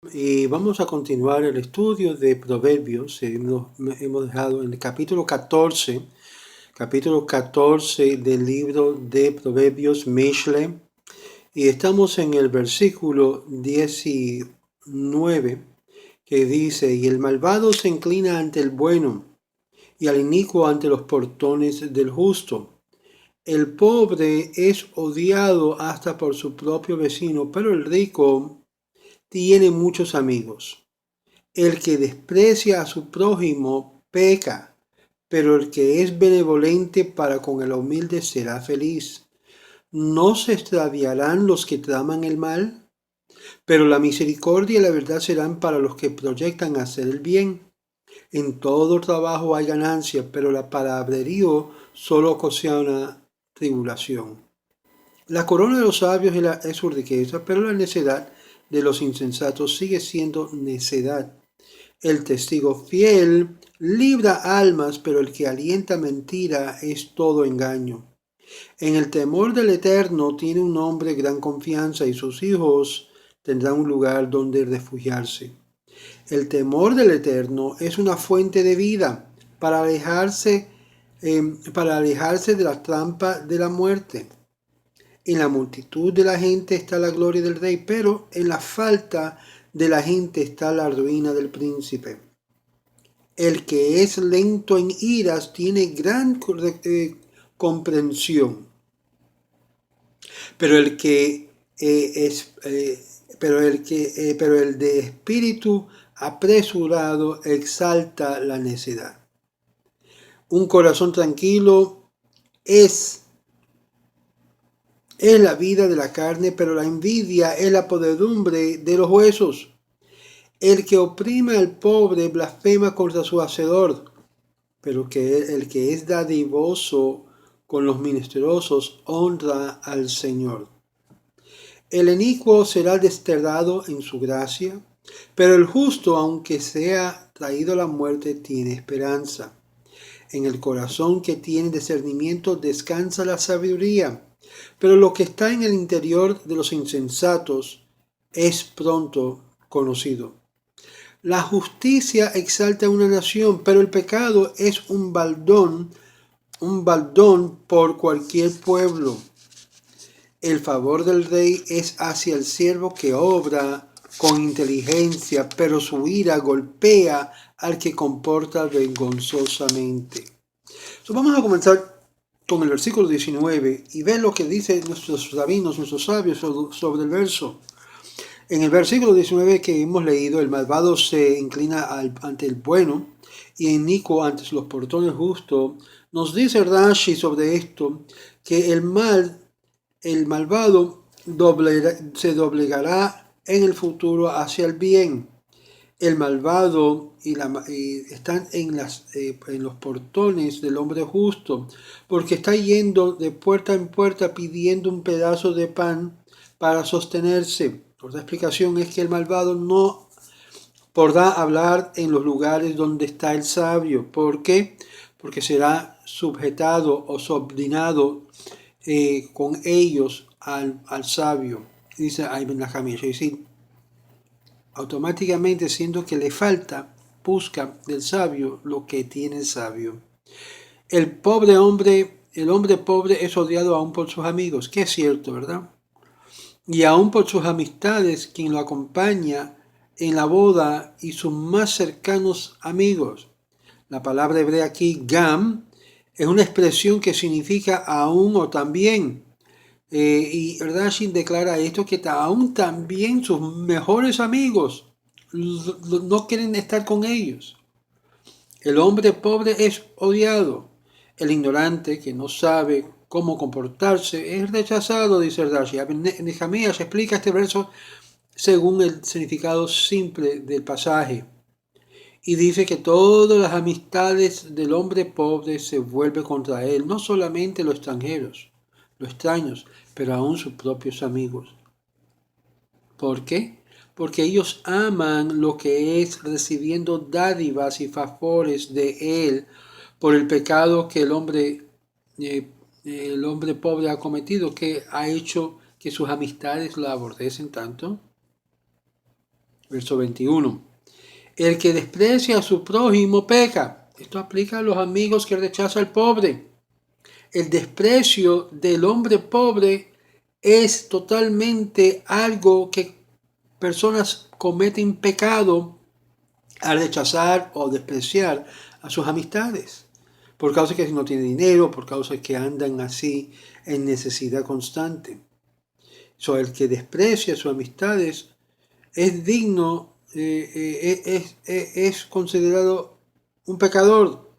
Y vamos a continuar el estudio de Proverbios. Hemos dejado en el capítulo 14 del libro de Proverbios, Mishle, y estamos en el versículo 19 que dice: y el malvado se inclina ante el bueno, y al inicuo ante los portones del justo. El pobre es odiado hasta por su propio vecino, pero el rico tiene muchos amigos. El que desprecia a su prójimo peca, pero el que es benevolente para con el humilde será feliz. ¿No se extraviarán los que traman el mal? Pero la misericordia y la verdad serán para los que proyectan hacer el bien. En todo trabajo hay ganancia, pero la palabrerío solo ocasiona tribulación. La corona de los sabios es su riqueza, pero la necedad de los insensatos sigue siendo necedad. El testigo fiel libra almas, pero el que alienta mentira es todo engaño. En el temor del Eterno tiene un hombre gran confianza, y sus hijos tendrán un lugar donde refugiarse. El temor del Eterno es una fuente de vida para alejarse de la trampa de la muerte. En la multitud de la gente está la gloria del rey, pero en la falta de la gente está la ruina del príncipe. El que es lento en iras tiene gran comprensión, pero el de espíritu apresurado exalta la necedad. Un corazón tranquilo es la vida de la carne, pero la envidia es la podredumbre de los huesos. El que oprime al pobre blasfema contra su hacedor, pero el que es dadivoso con los menesterosos honra al Señor. El inicuo será desterrado en su gracia, pero el justo, aunque sea traído a la muerte, tiene esperanza. En el corazón que tiene discernimiento descansa la sabiduría, pero lo que está en el interior de los insensatos es pronto conocido. La justicia exalta a una nación, pero el pecado es un baldón por cualquier pueblo. El favor del rey es hacia el siervo que obra con inteligencia, pero su ira golpea al que comporta vergonzosamente. Vamos a comenzar con el versículo 19 y ver lo que dicen nuestros rabinos, nuestros sabios sobre el verso. En el versículo 19 que hemos leído, el malvado se inclina ante el bueno y inicuo ante los portones justos. Nos dice Rashi sobre esto que el malvado se doblegará en el futuro hacia el bien. El malvado están en los portones del hombre justo, porque está yendo de puerta en puerta pidiendo un pedazo de pan para sostenerse. Otra explicación es que el malvado no podrá hablar en los lugares donde está el sabio. ¿Por qué? Porque será sujetado o subordinado con ellos al sabio. Dice Ibn Nahamiah. Es decir, automáticamente, siendo que le falta, busca del sabio lo que tiene el sabio. El hombre pobre es odiado aún por sus amigos, que es cierto, ¿verdad? Y aún por sus amistades, quien lo acompaña en la boda y sus más cercanos amigos. La palabra hebrea aquí, gam, es una expresión que significa aún o también. Y Rashi declara esto, que aún también sus mejores amigos no quieren estar con ellos. El hombre pobre es odiado. El ignorante que no sabe cómo comportarse es rechazado, dice Rashi. Nehemías explica este verso según el significado simple del pasaje. Y dice que todas las amistades del hombre pobre se vuelven contra él, no solamente los extranjeros, los extraños, pero aún sus propios amigos. ¿Por qué? Porque ellos aman lo que es recibiendo dádivas y favores de él por el pecado que el hombre pobre ha cometido, que ha hecho que sus amistades lo aborrecen tanto. Verso 21. El que desprecia a su prójimo peca. Esto aplica a los amigos que rechazan al pobre. El desprecio del hombre pobre es totalmente algo que personas cometen pecado al rechazar o despreciar a sus amistades. Por causa que no tienen dinero, por causa que andan así en necesidad constante. El que desprecia a sus amistades es digno, es considerado un pecador.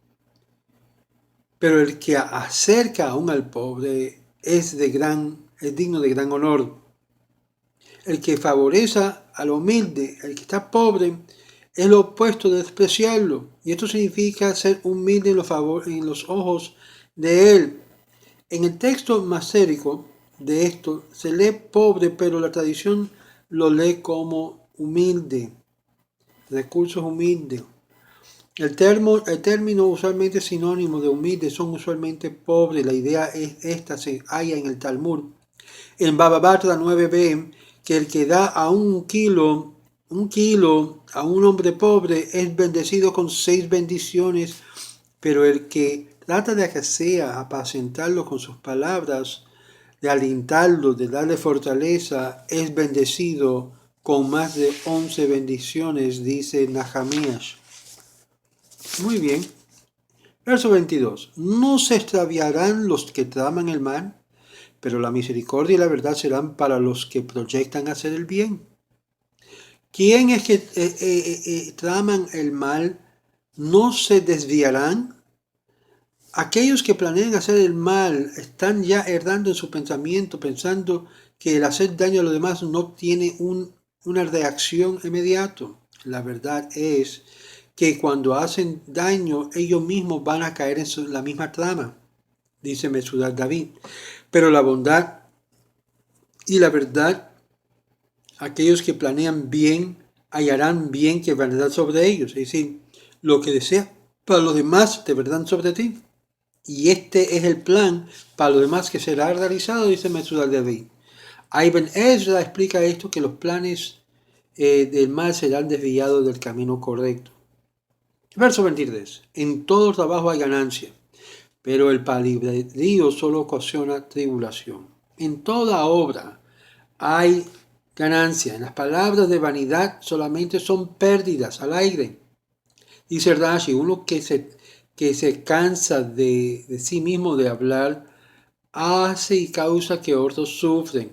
Pero el que acerca aún al pobre es digno de gran honor. El que favorece al humilde, el que está pobre, es lo opuesto de despreciarlo. Y esto significa ser humilde en los ojos de él. En el texto masérico de esto se lee pobre, pero la tradición lo lee como humilde. Recursos humildes. El término usualmente sinónimo de humilde son usualmente pobres. La idea es esta, se halla en el Talmud. En Baba Batra 9b, que el que da a un kilo a un hombre pobre es bendecido con 6 bendiciones, pero el que trata de que sea apacentarlo con sus palabras, de alentarlo, de darle fortaleza, es bendecido con más de 11 bendiciones, dice Nahemías. Muy bien. Verso 22. No se extraviarán los que traman el mal, pero la misericordia y la verdad serán para los que proyectan hacer el bien. ¿Quién es que traman el mal? ¿No se desviarán? Aquellos que planean hacer el mal están ya errando en su pensamiento, pensando que el hacer daño a los demás no tiene una reacción inmediata. La verdad es que cuando hacen daño, ellos mismos van a caer en la misma trama, dice Mesudat David. Pero la bondad y la verdad, aquellos que planean bien, hallarán bien que vendrá sobre ellos. Es decir, lo que deseas para los demás te vendrán sobre ti. Y este es el plan para los demás que será realizado, dice Mesudat David. Ibn Ezra explica esto, que los planes del mal serán desviados del camino correcto. Verso 23. En todo trabajo hay ganancia, pero el palabrerío solo ocasiona tribulación. En toda obra hay ganancia. En las palabras de vanidad solamente son pérdidas al aire. Dice Rashi, uno que se cansa de sí mismo de hablar, hace y causa que otros sufren.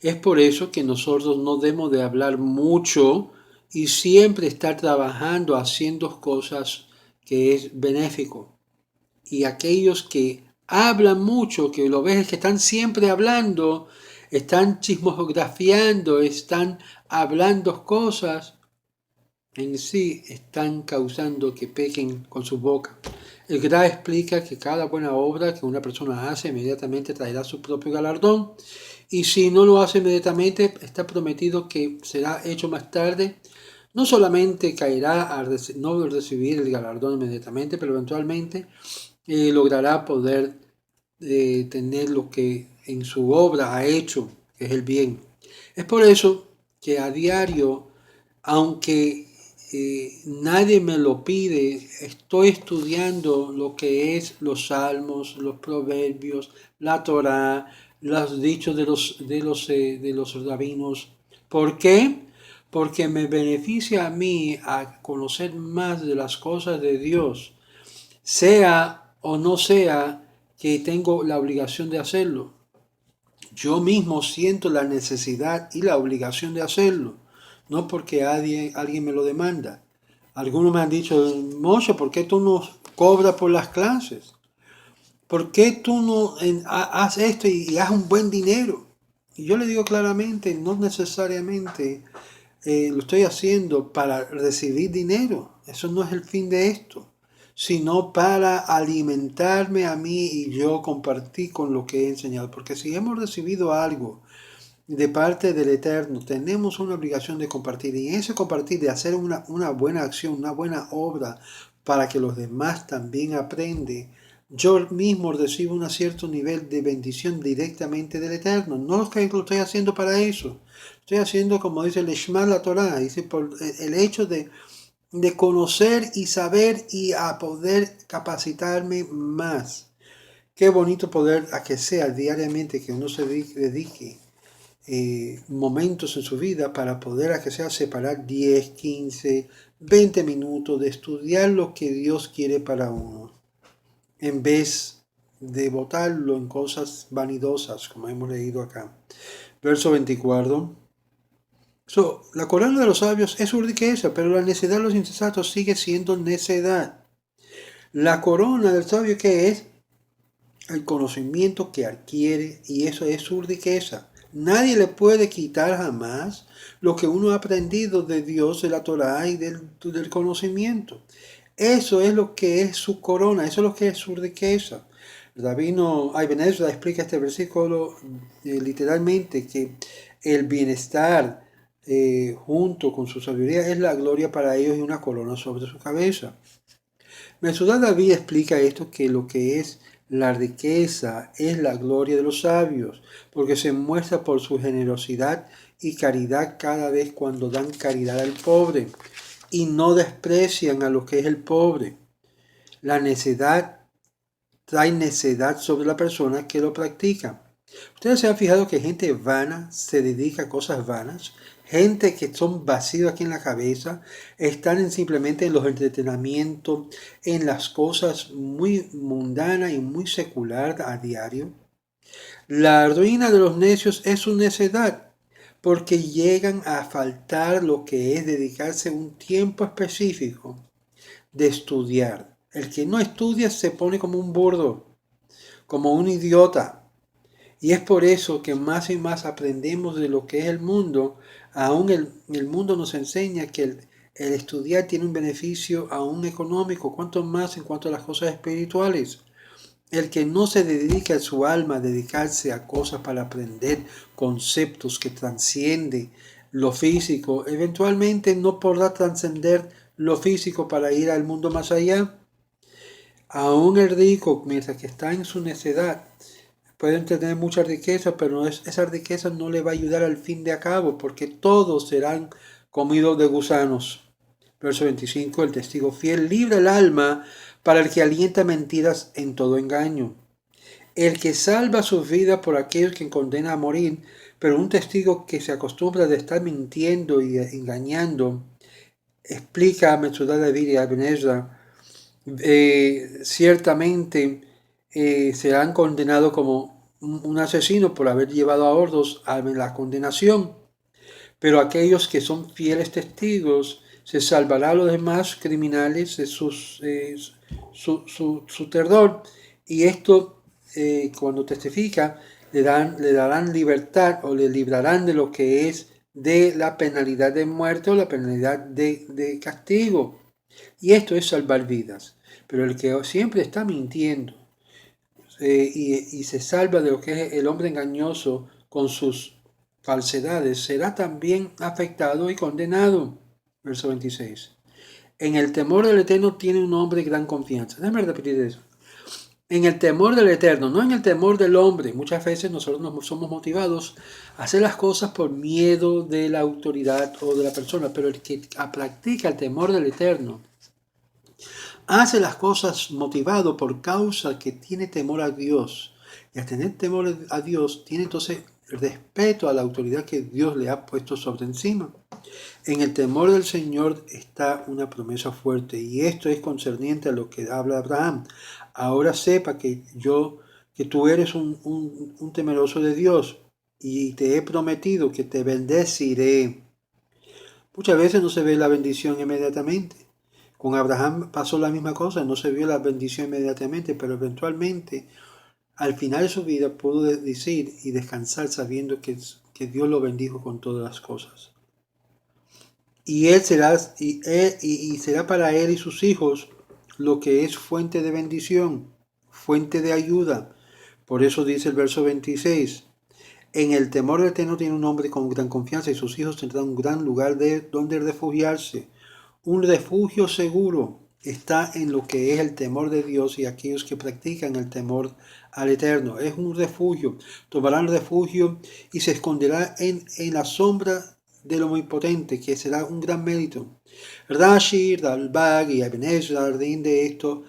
Es por eso que nosotros no debemos de hablar mucho y siempre estar trabajando, haciendo cosas que es benéfico. Y aquellos que hablan mucho, que lo ves que están siempre hablando, están chismografiando, están hablando cosas, en sí están causando que pequen con su boca. El Gra explica que cada buena obra que una persona hace inmediatamente traerá su propio galardón, y si no lo hace inmediatamente, está prometido que será hecho más tarde. No solamente caerá a no recibir el galardón inmediatamente, pero eventualmente logrará poder tener lo que en su obra ha hecho, que es el bien. Es por eso que a diario, aunque nadie me lo pide, estoy estudiando lo que es los salmos, los proverbios, la Torá, los dichos de los rabinos. ¿Por qué? Porque me beneficia a mí a conocer más de las cosas de Dios, sea o no sea que tengo la obligación de hacerlo. Yo mismo siento la necesidad y la obligación de hacerlo, no porque alguien me lo demanda. Algunos me han dicho, Moshe, ¿por qué tú no cobras por las clases? ¿Por qué tú no haces esto y haz un buen dinero? Y yo le digo claramente, no necesariamente lo estoy haciendo para recibir dinero. Eso no es el fin de esto, sino para alimentarme a mí y yo compartir con lo que he enseñado. Porque si hemos recibido algo de parte del Eterno, tenemos una obligación de compartir. Y ese compartir, de hacer una buena acción, una buena obra, para que los demás también aprendan, yo mismo recibo un cierto nivel de bendición directamente del Eterno. No es que lo estoy haciendo para eso. Estoy haciendo, como dice el Shema la Torah, dice por el hecho de conocer y saber y a poder capacitarme más. Qué bonito poder a que sea diariamente que uno se dedique momentos en su vida para poder a que sea separar 10, 15, 20 minutos de estudiar lo que Dios quiere para uno, en vez de botarlo en cosas vanidosas, como hemos leído acá. Verso 24. La corona de los sabios es su riqueza, pero la necedad de los insensatos sigue siendo necedad. La corona del sabio, ¿qué es? El conocimiento que adquiere, y eso es su riqueza. Nadie le puede quitar jamás lo que uno ha aprendido de Dios, de la Torah y del conocimiento. Eso es lo que es su corona, eso es lo que es su riqueza. Rabino Ibn Ezra explica este versículo literalmente que el bienestar junto con su sabiduría es la gloria para ellos y una corona sobre su cabeza. Mesudá David explica esto, que lo que es la riqueza es la gloria de los sabios, porque se muestra por su generosidad y caridad cada vez cuando dan caridad al pobre y no desprecian a lo que es el pobre. La necedad trae necedad sobre la persona que lo practica. Ustedes se han fijado que gente vana se dedica a cosas vanas, gente que son vacíos aquí en la cabeza, están simplemente en los entretenimientos, en las cosas muy mundanas y muy secular a diario. La ruina de los necios es su necedad, porque llegan a faltar lo que es dedicarse un tiempo específico de estudiar. El que no estudia se pone como un burdo, como un idiota. Y es por eso que más y más aprendemos de lo que es el mundo. Aún el mundo nos enseña que el estudiar tiene un beneficio aún económico, cuanto más en cuanto a las cosas espirituales. El que no se dedica a su alma a dedicarse a cosas para aprender conceptos que transcienden lo físico, eventualmente no podrá trascender lo físico para ir al mundo más allá. Aún el rico, mientras que está en su necedad, pueden tener mucha riqueza, pero esa riqueza no le va a ayudar al fin de cabo, porque todos serán comidos de gusanos. Verso 25, el testigo fiel libra el alma para el que alienta mentiras en todo engaño. El que salva su vida por aquellos que condena a morir, pero un testigo que se acostumbra de estar mintiendo y engañando, explica a Mesudá David y a Ibn Ezra, ciertamente serán condenados como un asesino por haber llevado a hordos a la condenación, pero aquellos que son fieles testigos se salvará a los demás criminales de su terror, y esto cuando testifica le darán libertad o le librarán de lo que es de la penalidad de muerte o la penalidad de castigo. Y esto es salvar vidas. Pero el que siempre está mintiendo y se salva de lo que es el hombre engañoso con sus falsedades, será también afectado y condenado. Verso 26. En el temor del Eterno tiene un hombre gran confianza. Déjame repetir eso. En el temor del Eterno, no en el temor del hombre. Muchas veces nosotros nos somos motivados a hacer las cosas por miedo de la autoridad o de la persona, pero el que practica el temor del Eterno hace las cosas motivado por causa que tiene temor a Dios. Y al tener temor a Dios, tiene entonces respeto a la autoridad que Dios le ha puesto sobre encima. En el temor del Señor está una promesa fuerte, y esto es concerniente a lo que habla Abraham. Ahora sepa que tú eres un temeroso de Dios, y te he prometido que te bendeciré. Muchas veces no se ve la bendición inmediatamente. Con Abraham pasó la misma cosa, no se vio la bendición inmediatamente, pero eventualmente, al final de su vida, pudo decir y descansar sabiendo que Dios lo bendijo con todas las cosas. Y será para él y sus hijos lo que es fuente de bendición, fuente de ayuda. Por eso dice el verso 26, en el temor del Eterno tiene un hombre con gran confianza, y sus hijos tendrán un gran lugar donde refugiarse, un refugio seguro. está en lo que es el temor de Dios y aquellos que practican el temor al Eterno. Es un refugio. Tomarán refugio y se esconderá en la sombra de lo Omnipotente, que será un gran mérito. Rashi, Ralbag y Ibn Ezra de esto.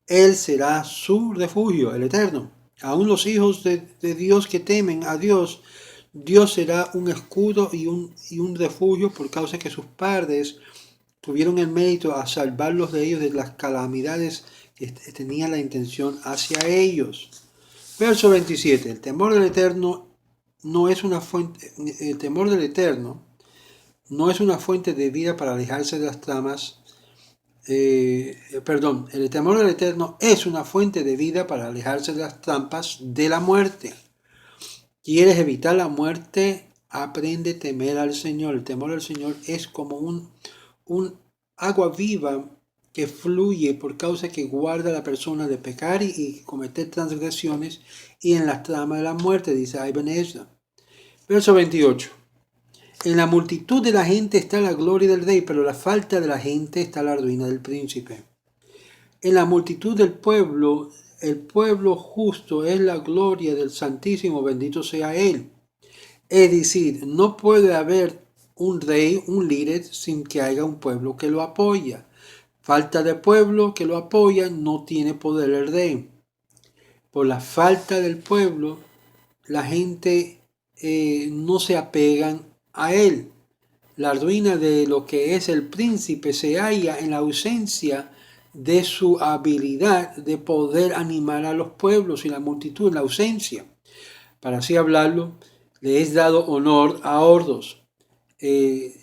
Él será su refugio, el Eterno. Aún los hijos de Dios que temen a Dios, Dios será un escudo y un refugio por causa que sus padres tuvieron el mérito a salvarlos de ellos de las calamidades que tenían la intención hacia ellos. Verso 27. El temor del Eterno no es una fuente, el temor del Eterno no es una fuente de vida para alejarse de las tramas. El temor del Eterno es una fuente de vida para alejarse de las trampas de la muerte. ¿Quieres evitar la muerte? Aprende a temer al Señor. El temor al Señor es como un agua viva que fluye por causa que guarda a la persona de pecar y cometer transgresiones y en las tramas de la muerte, dice Ibn Ezra. Verso 28. En la multitud de la gente está la gloria del rey, pero la falta de la gente está la ruina del príncipe. En la multitud del pueblo, el pueblo justo es la gloria del Santísimo, bendito sea Él. Es decir, no puede haber un rey, un líder, sin que haya un pueblo que lo apoya. Falta de pueblo que lo apoya, no tiene poder el rey. Por la falta del pueblo, la gente no se apegan a él. La ruina de lo que es el príncipe se halla en la ausencia de su habilidad de poder animar a los pueblos y la multitud, en la ausencia. Para así hablarlo, le es dado honor a Ordos.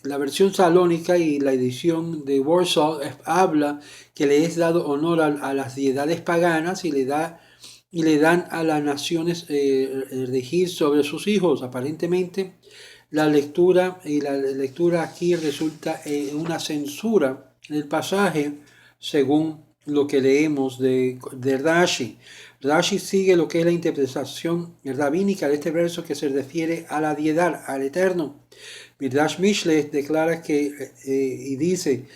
La versión salónica y la edición de Warsaw habla que le es dado honor a las deidades paganas y le dan a las naciones regir sobre sus hijos. Aparentemente, la lectura aquí resulta una censura del pasaje según lo que leemos de Rashi. Rashi sigue lo que es la interpretación rabínica de este verso que se refiere a la deidad, al Eterno. Midrash Mishle declara y dice,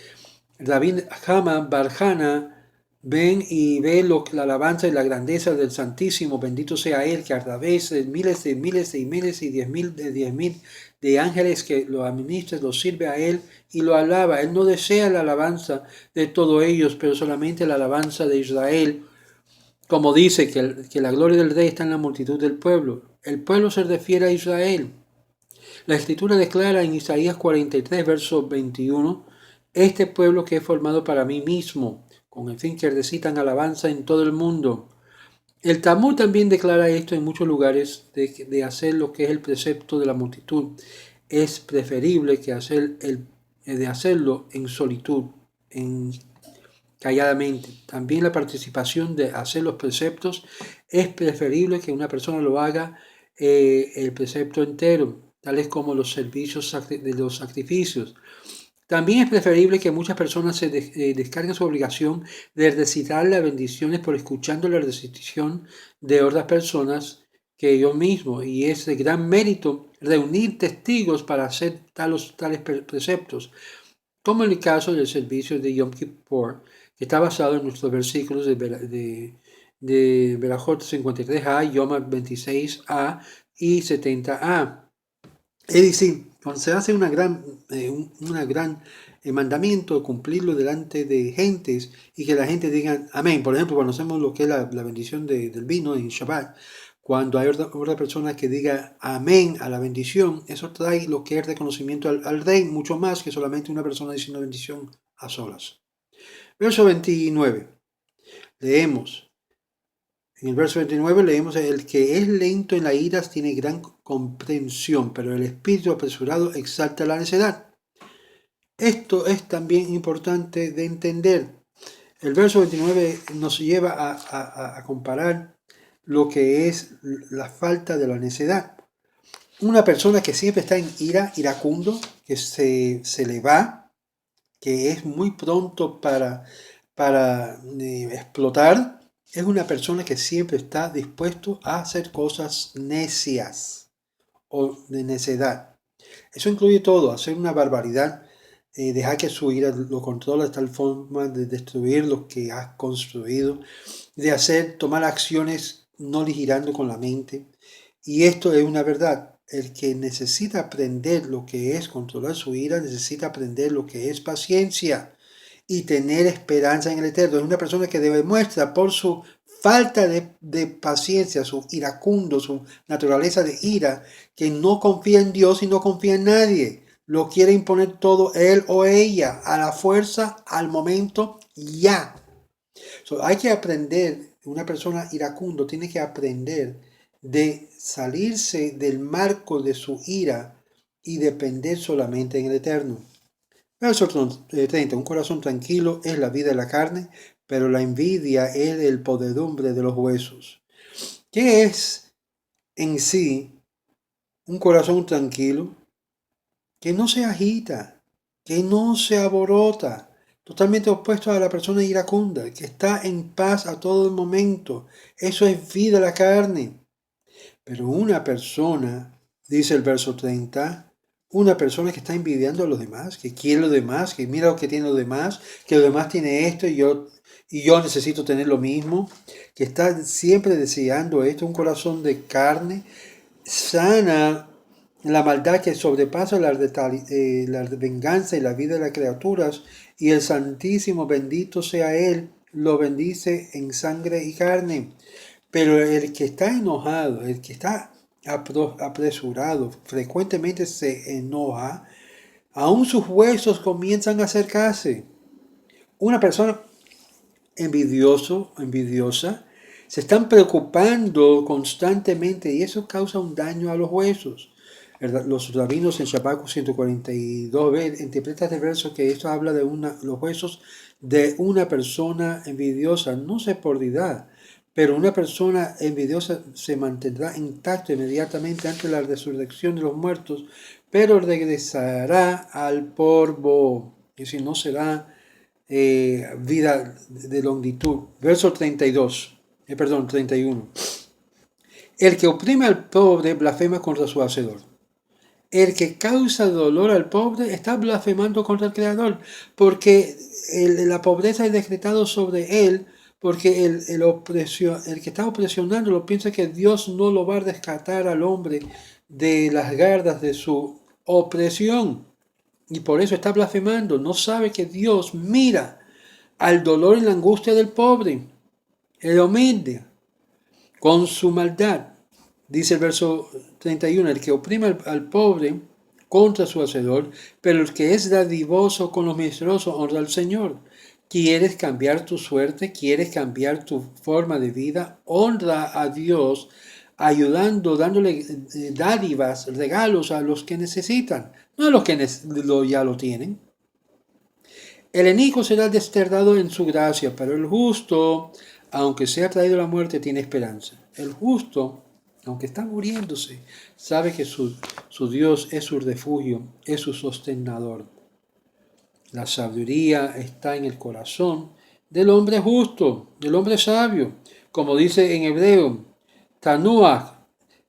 Rabin Hama Barjana, ven y ve la alabanza y la grandeza del Santísimo, bendito sea Él, que a través de miles y miles y 10,000 de ángeles que lo administra, lo sirve a Él y lo alaba. Él no desea la alabanza de todos ellos, pero solamente la alabanza de Israel, como dice que la gloria del Rey está en la multitud del pueblo. El pueblo se refiere a Israel. La Escritura declara en Isaías 43, verso 21, este pueblo que he formado para mí mismo, con el fin que recitan alabanza en todo el mundo. El Talmud también declara esto en muchos lugares, de hacer lo que es el precepto de la multitud. Es preferible que de hacerlo en solitud, calladamente. También la participación de hacer los preceptos es preferible que una persona lo haga el precepto entero, tales como los servicios de los sacrificios. También es preferible que muchas personas se descarguen su obligación de recitar las bendiciones por escuchando la recitación de otras personas que ellos mismos. Y es de gran mérito reunir testigos para hacer tales preceptos, como en el caso del servicio de Yom Kippur, que está basado en nuestros versículos de Berajot 53a, Yom 26a y 70a. Es decir, cuando se hace una gran mandamiento, cumplirlo delante de gentes y que la gente diga amén. Por ejemplo, cuando hacemos lo que es la bendición del vino en Shabbat, cuando hay otra persona que diga amén a la bendición, eso trae lo que es reconocimiento al rey, mucho más que solamente una persona diciendo bendición a solas. Verso 29. Leemos. En el verso 29 leemos, el que es lento en la ira tiene gran comprensión, pero el espíritu apresurado exalta la necedad. Esto es también importante de entender. El verso 29 nos lleva a comparar lo que es la falta de la necedad. Una persona que siempre está en iracundo, que se le va, que es muy pronto para explotar, es una persona que siempre está dispuesto a hacer cosas necias o de necedad. Eso incluye todo, hacer una barbaridad dejar que su ira lo controle de tal forma de destruir lo que has construido, de tomar acciones no ligirando con la mente. Y esto es una verdad. El que necesita aprender lo que es controlar su ira, necesita aprender lo que es paciencia y tener esperanza en el Eterno. Es una persona que demuestra por su falta de paciencia, su iracundo, su naturaleza de ira, que no confía en Dios y no confía en nadie. Lo quiere imponer todo él o ella, a la fuerza, al momento, ya. Hay que aprender, una persona iracundo tiene que aprender de salirse del marco de su ira y depender solamente en el Eterno. Verso 30. Un corazón tranquilo es la vida de la carne, pero la envidia es el podredumbre de los huesos. ¿Qué es en sí un corazón tranquilo? Que no se agita, que no se aborota, totalmente opuesto a la persona iracunda, que está en paz a todo momento. Eso es vida de la carne. Pero una persona, dice el verso 30, una persona que está envidiando a los demás, que quiere lo demás, que mira lo que tiene los demás, que los demás tiene esto y yo necesito tener lo mismo, que está siempre deseando esto, un corazón de carne, sana la maldad que sobrepasa la venganza y la vida de las criaturas, y el Santísimo, bendito sea Él, lo bendice en sangre y carne. Pero el que está enojado, el que está apresurado, frecuentemente se enoja, aún sus huesos comienzan a acercarse. Una persona envidiosa, se están preocupando constantemente y eso causa un daño a los huesos. Los rabinos en Shabbat 142b interpretan el verso que esto habla de los huesos de una persona envidiosa. No sé por edad, pero una persona envidiosa se mantendrá intacto inmediatamente antes de la resurrección de los muertos, pero regresará al polvo, es decir, no será vida de longitud. Verso 31. El que oprime al pobre blasfema contra su hacedor. El que causa dolor al pobre está blasfemando contra el Creador, porque la pobreza es decretado sobre él, porque el que está opresionándolo piensa que Dios no lo va a rescatar al hombre de las garras de su opresión. Y por eso está blasfemando. No sabe que Dios mira al dolor y la angustia del pobre, el humilde, con su maldad. Dice el verso 31, el que oprime al pobre contra su hacedor, pero el que es dadivoso con los menesterosos honra al Señor. ¿Quieres cambiar tu suerte? ¿Quieres cambiar tu forma de vida? Honra a Dios ayudando, dándole dádivas, regalos a los que necesitan, no a los que ya lo tienen. El inicuo será desterrado en su gracia, pero el justo, aunque sea traído a la muerte, tiene esperanza. El justo, aunque está muriéndose, sabe que su Dios es su refugio, es su sostenedor. La sabiduría está en el corazón del hombre justo, del hombre sabio, como dice en hebreo, Tanuach,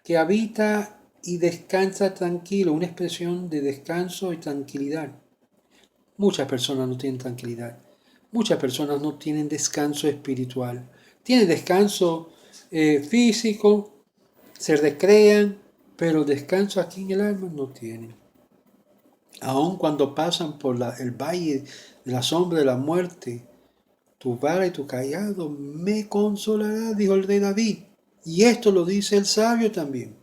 que habita y descansa tranquilo, una expresión de descanso y tranquilidad. Muchas personas no tienen tranquilidad. Muchas personas no tienen descanso espiritual. Tienen descanso físico, se recrean, pero descanso aquí en el alma no tienen. Aun cuando pasan por el valle de la sombra de la muerte, tu vara y tu callado me consolará, dijo el rey David. Y esto lo dice el sabio también,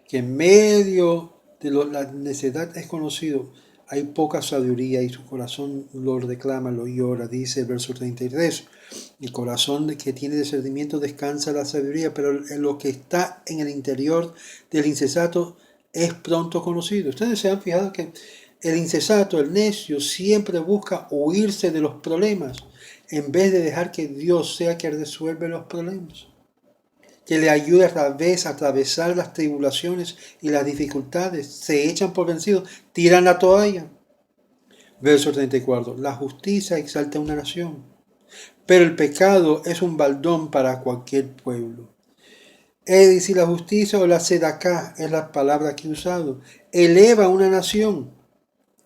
que en medio de la necedad es conocido. Hay poca sabiduría y su corazón lo reclama, lo llora, dice el verso 33. El corazón que tiene discernimiento descansa la sabiduría, pero lo que está en el interior del insensato es pronto conocido. Ustedes se han fijado que el insensato, el necio, siempre busca huirse de los problemas en vez de dejar que Dios sea quien resuelve los problemas, que le ayude a atravesar las tribulaciones y las dificultades. Se echan por vencidos, tiran la toalla. Verso 34. La justicia exalta una nación, pero el pecado es un baldón para cualquier pueblo. Es decir, la justicia o la sedaká es la palabra que he usado. Eleva una nación,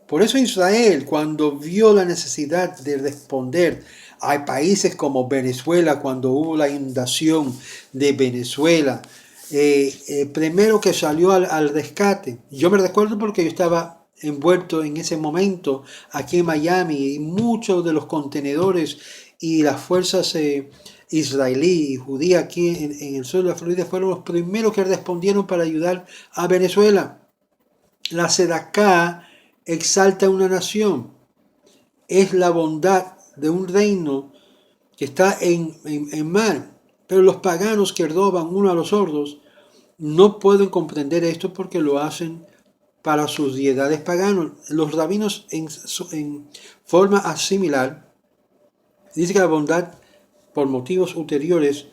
Por eso Israel, cuando vio la necesidad de responder a países como Venezuela, cuando hubo la inundación de Venezuela, primero que salió al rescate. Yo me recuerdo porque yo estaba envuelto en ese momento aquí en Miami y muchos de los contenedores y las fuerzas israelí y judía aquí en el sur de la Florida fueron los primeros que respondieron para ayudar a Venezuela. La Sedaká exalta una nación, es la bondad de un reino que está en mal. Pero los paganos que roban uno a los sordos no pueden comprender esto porque lo hacen para sus deidades paganos. Los rabinos en forma similar dicen que la bondad por motivos ulteriores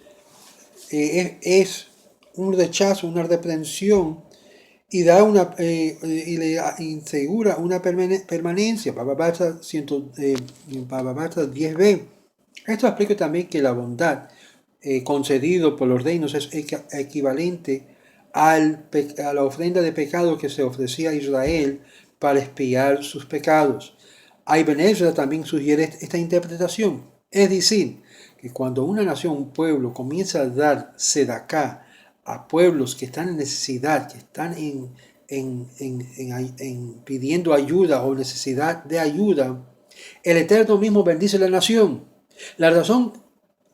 es un rechazo, una reprensión y da y le asegura una permanencia. Baba Batra 10b. Esto explica también que la bondad concedido por los reinos es equivalente a la ofrenda de pecado que se ofrecía a Israel para expiar sus pecados. Ibn Ezra también sugiere esta interpretación, es decir, que cuando una nación, un pueblo, comienza a dar sedaká a pueblos que están en necesidad, que están pidiendo ayuda o necesidad de ayuda, el Eterno mismo bendice la nación. La razón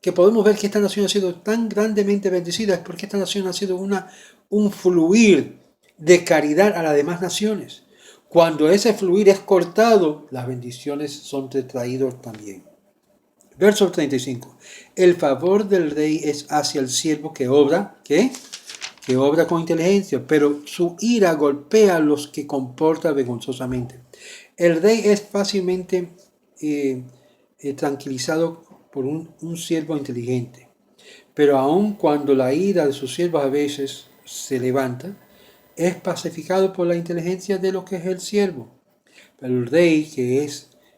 que podemos ver que esta nación ha sido tan grandemente bendecida es porque esta nación ha sido un fluir de caridad a las demás naciones. Cuando ese fluir es cortado, las bendiciones son retraídas también. Verso 35. El favor del rey es hacia el siervo que obra, ¿qué? Que obra con inteligencia, pero su ira golpea a los que comporta vergonzosamente. El rey es fácilmente tranquilizado por un siervo inteligente, pero aun cuando la ira de sus siervos a veces se levanta, es pacificado por la inteligencia de lo que es el siervo. Pero el rey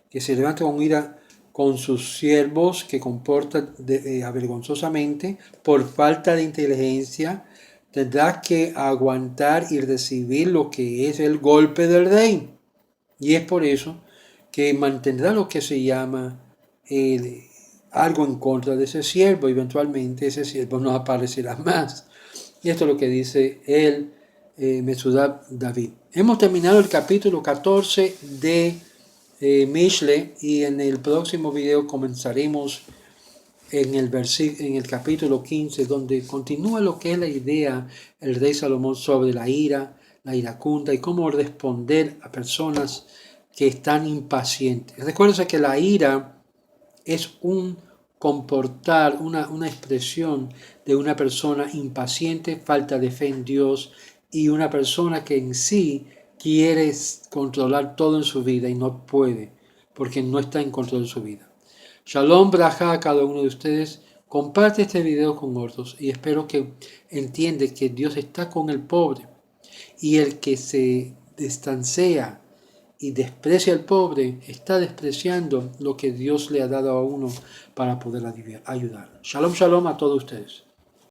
que se levanta con ira con sus siervos, que comporta avergonzosamente por falta de inteligencia, tendrá que aguantar y recibir lo que es el golpe del rey. Y es por eso que mantendrá lo que se llama algo en contra de ese siervo. Eventualmente ese siervo no aparecerá más. Y esto es lo que dice el Mesudab David. Hemos terminado el capítulo 14 de Mishle y en el próximo video comenzaremos en el capítulo 15, donde continúa lo que es la idea el rey Salomón sobre la iracunda y cómo responder a personas que están impacientes. Recuerden que la ira es un comportar, una expresión de una persona impaciente, falta de fe en Dios y una persona que en sí quiere controlar todo en su vida y no puede porque no está en control de su vida. Shalom, braja a cada uno de ustedes. Comparte este video con otros y espero que entiendan que Dios está con el pobre y el que se distancia y desprecia al pobre está despreciando lo que Dios le ha dado a uno para poder ayudar. Shalom, shalom a todos ustedes.